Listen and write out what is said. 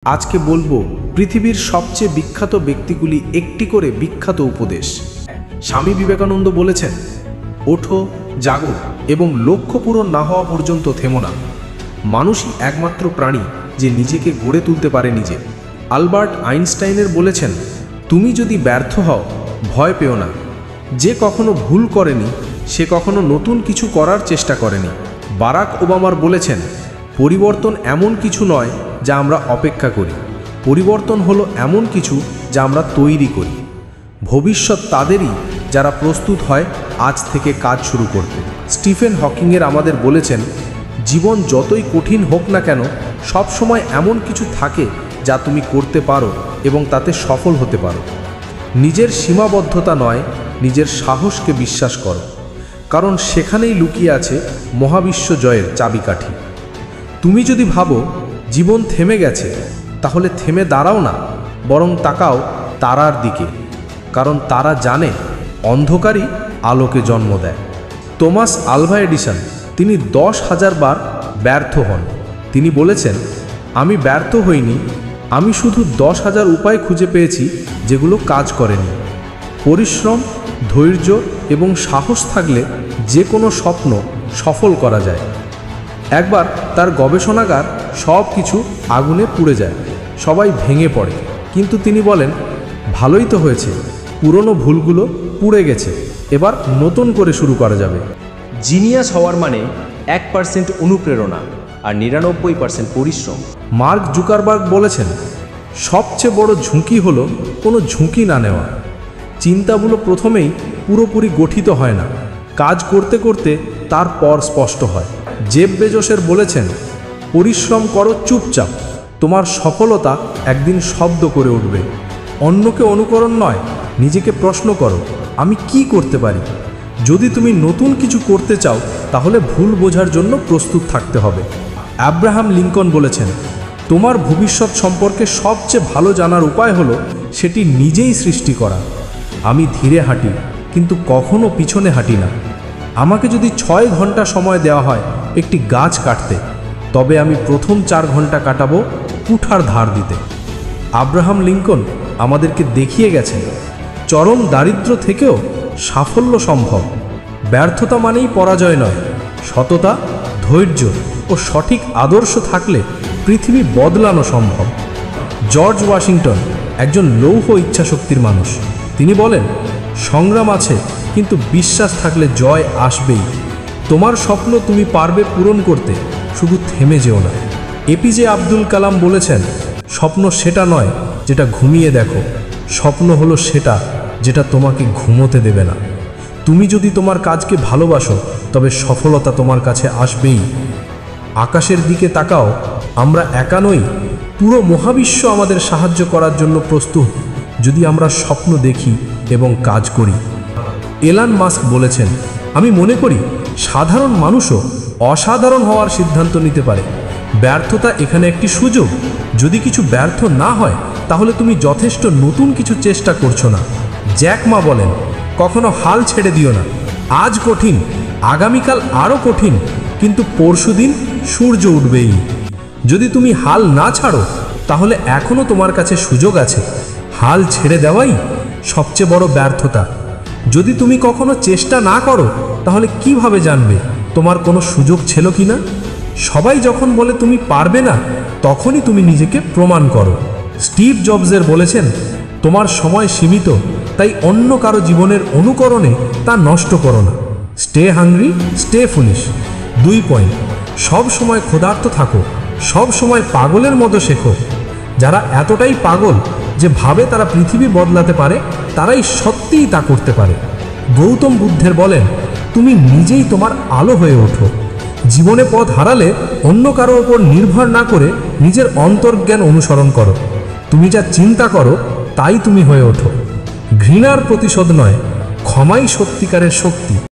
আজকে বলবো পৃথিবীর সবচেয়ে বিখ্যাত ব্যক্তিগুলি একটি করে বিখ্যাত উপদেশ। স্বামী বিবেকানন্দ বলেছেন, ওঠো, জাগো এবং লক্ষ্য পূরণ না হওয়া পর্যন্ত থেমো না। মানুষই একমাত্র প্রাণী যে নিজেকে গড়ে তুলতে পারে নিজে। আলবার্ট আইনস্টাইনের বলেছেন, তুমি যদি ব্যর্থ হও ভয় পেও না। যে কখনো ভুল করেনি সে কখনো নতুন কিছু করার চেষ্টা করেনি। বারাক ওবামার বলেছেন, পরিবর্তন এমন কিছু নয় যা আমরা অপেক্ষা করি, পরিবর্তন হলো এমন কিছু যা আমরা তৈরি করি। ভবিষ্যৎ তাদেরই যারা প্রস্তুত হয় আজ থেকে কাজ শুরু করতে। স্টিফেন হকিংয়ের আমাদের বলেছেন, জীবন যতই কঠিন হোক না কেন সব সময় এমন কিছু থাকে যা তুমি করতে পারো এবং তাতে সফল হতে পারো। নিজের সীমাবদ্ধতা নয়, নিজের সাহসকে বিশ্বাস করো, কারণ সেখানেই লুকিয়ে আছে মহাবিশ্ব জয়ের চাবিকাঠি। তুমি যদি ভাবো জীবন থেমে গেছে, তাহলে থেমে দাঁড়াও না, বরং তাকাও তারার দিকে, কারণ তারা জানে অন্ধকারই আলোকে জন্ম দেয়। থমাস আলভা এডিসন তিনি 10,000 বার ব্যর্থ হন। তিনি বলেছেন, আমি ব্যর্থ হইনি, আমি শুধু 10,000 উপায় খুঁজে পেয়েছি যেগুলো কাজ করেনি। পরিশ্রম, ধৈর্য এবং সাহস থাকলে যে কোনো স্বপ্ন সফল করা যায়। একবার তার গবেষণাগার সব কিছু আগুনে পুড়ে যায়, সবাই ভেঙে পড়ে, কিন্তু তিনি বলেন, ভালোই তো হয়েছে, পুরনো ভুলগুলো পুড়ে গেছে, এবার নতুন করে শুরু করা যাবে। জিনিয়াস হওয়ার মানে 1% অনুপ্রেরণা আর 99% পরিশ্রম। মার্ক জুকারবার্গ বলেছেন, সবচেয়ে বড় ঝুঁকি হলো কোনো ঝুঁকি না নেওয়া। চিন্তাগুলো প্রথমেই পুরোপুরি গঠিত হয় না, কাজ করতে করতে তারপর স্পষ্ট হয়। জেফ বেজোসের বলেছেন, পরিশ্রম করো চুপচাপ, তোমার সফলতা একদিন শব্দ করে উঠবে। অন্যকে অনুকরণ নয়, নিজেকে প্রশ্ন করো, আমি কি করতে পারি। যদি তুমি নতুন কিছু করতে চাও তাহলে ভুল বোঝার জন্য প্রস্তুত থাকতে হবে। আব্রাহাম লিঙ্কন বলেছেন, তোমার ভবিষ্যৎ সম্পর্কে সবচেয়ে ভালো জানার উপায় হলো সেটি নিজেই সৃষ্টি করা। আমি ধীরে হাঁটি, কিন্তু কখনো পিছনে হাঁটি না। আমাকে যদি 6 ঘন্টা সময় দেওয়া হয় একটি গাছ কাটতে, তবে আমি প্রথম 4 ঘন্টা কাটাবো কুঠার ধার দিতে। আব্রাহাম লিঙ্কন আমাদেরকে দেখিয়ে গেছেন, চরম দারিদ্র্য থেকেও সাফল্য সম্ভব। ব্যর্থতা মানেই পরাজয় নয়, সততা, ধৈর্য ও সঠিক আদর্শ থাকলে পৃথিবী বদলানো সম্ভব। জর্জ ওয়াশিংটন একজন লৌহ ইচ্ছাশক্তির মানুষ। তিনি বলেন, সংগ্রাম আছে, কিন্তু বিশ্বাস থাকলে জয় আসবেই। তোমার স্বপ্ন তুমি পারবে পূরণ করতে, শুধু থেমে যেও না। এপিজে আব্দুল কালাম বলেছেন, স্বপ্ন সেটা নয় যেটা ঘুমিয়ে দেখো, স্বপ্ন হলো সেটা যেটা তোমাকে ঘুমোতে দেবে না। তুমি যদি তোমার কাজকে ভালোবাসো তবে সফলতা তোমার কাছে আসবেই। আকাশের দিকে তাকাও, আমরা একা নই, পুরো মহাবিশ্ব আমাদের সাহায্য করার জন্য প্রস্তুত, যদি আমরা স্বপ্ন দেখি এবং কাজ করি। এলান মাস্ক বলেছেন, আমি মনে করি সাধারণ মানুষও অসাধারণ হওয়ার সিদ্ধান্ত নিতে পারে। ব্যর্থতা এখানে একটি সুযোগ। যদি কিছু ব্যর্থ না হয় তাহলে তুমি যথেষ্ট নতুন কিছু চেষ্টা করছো না। জ্যাক মা বলেন, কখনো হাল ছেড়ে দিও না। আজ কঠিন, আগামীকাল আরও কঠিন, কিন্তু পরশুদিন সূর্য উঠবেই। যদি তুমি হাল না ছাড়ো তাহলে এখনও তোমার কাছে সুযোগ আছে। হাল ছেড়ে দেওয়াই সবচেয়ে বড় ব্যর্থতা। যদি তুমি কখনো চেষ্টা না করো তাহলে কিভাবে জানবে তোমার কোনো সুযোগ ছিল কি না? সবাই যখন বলে তুমি পারবে না, তখনই তুমি নিজেকে প্রমাণ করো। স্টিভ জবসের বলেছেন, তোমার সময় সীমিত, তাই অন্য কারো জীবনের অনুকরণে তা নষ্ট করো না। Stay hungry, stay foolish. 2 point, সব সময় ক্ষুধার্ত থাকো, সব সময় পাগলের মতো শেখো। যারা এতটাই পাগল যে ভাবে তারা পৃথিবী বদলাতে পারে, তারাই সত্যিই তা করতে পারে। গৌতম বুদ্ধের বলেন, তুমি নিজেই তোমার আলো হয়ে ওঠো। জীবনে পথ হারালে অন্য কারো ওপর নির্ভর না করে নিজের অন্তর্জ্ঞান অনুসরণ করো। তুমি যা চিন্তা করো তাই তুমি হয়ে ওঠো। ঘৃণার প্রতিশোধ নয়, ক্ষমাই সত্যিকারের শক্তি।